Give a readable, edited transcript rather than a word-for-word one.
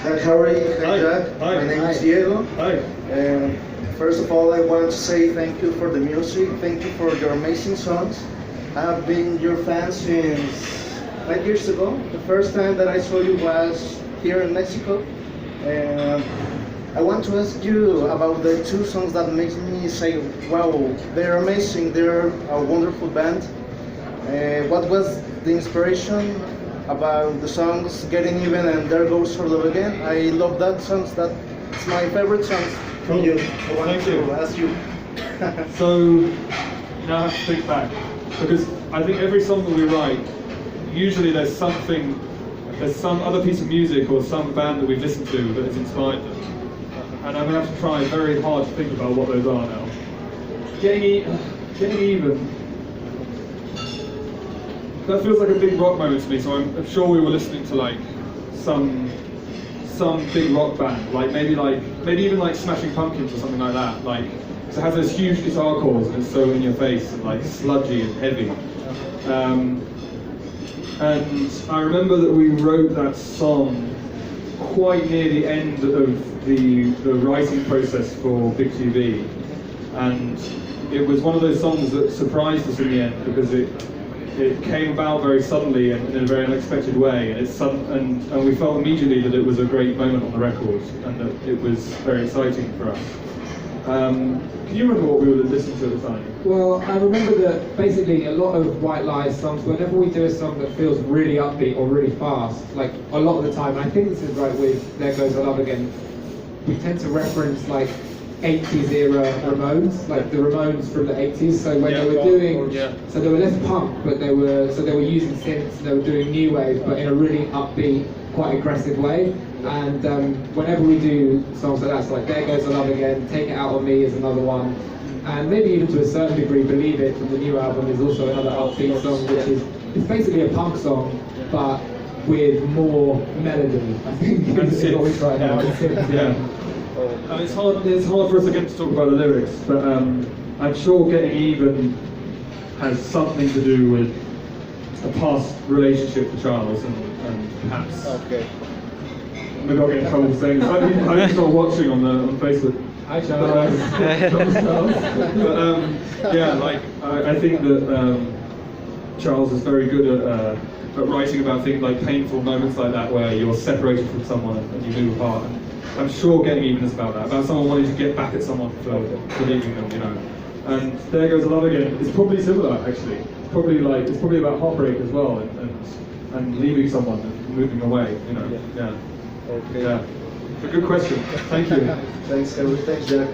Hi, Harry. Hi, Jack. Hi. My name is Diego. Hi. First of all, I want to say thank you for the music. Thank you for your amazing songs. I have been your fan since 5 years ago. The first time that I saw you was here in Mexico. And I want to ask you about the two songs that makes me say, wow, they're amazing. They're a wonderful band. What was the inspiration about the songs Getting Even and There Goes Sort of Again? I love that songs. That's my favorite songs from you. I want to ask you. So now I have to think back, because I think every song that we write, usually there's some other piece of music or some band that we've listened to that has inspired them. And I'm going to have to try very hard to think about what those are now. Getting Even, that feels like a big rock moment to me, so I'm sure we were listening to like some big rock band, like maybe even like Smashing Pumpkins or something like that. Like, so it has those huge guitar chords and it's so in your face and like sludgy and heavy. And I remember that we wrote that song quite near the end of the writing process for Big TV, and it was one of those songs that surprised us in the end because it came about very suddenly and in a very unexpected way, and we felt immediately that it was a great moment on the record and that it was very exciting for us. Can you remember what we were listening to at the time? Well, I remember that basically a lot of White Lies songs, whenever we do a song that feels really upbeat or really fast, like a lot of the time, and I think this is right with There Goes Our Love Again, we tend to reference like 80s era Ramones, like the Ramones from the 80s. So when they were doing, so they were less punk, but they were using synths, they were doing new wave, but in a really upbeat, quite aggressive way. And whenever we do songs like that, it's like There Goes Our Love Again, Take It Out on Me is another one, and maybe even to a certain degree, Believe It from the new album is also another upbeat song, which is it's basically a punk song, but with more melody. I think is what we try now. It's hard for us again to talk about the lyrics, but I'm sure Getting Even has something to do with a past relationship for Charles and perhaps. Okay. Maybe I'll get in trouble for saying this. I didn't start watching on Facebook. Hi Charles. But yeah, like I think that Charles is very good at writing about things like painful moments like that, where you're separated from someone and you move apart. And I'm sure Getting Even is about that, about someone wanting to get back at someone for leaving them, you know. And There Goes Our Love Again is probably similar, actually. It's probably about heartbreak as well, and leaving someone and moving away, you know. Yeah. Okay. Yeah. A good question. Thank you. Thanks, Jack.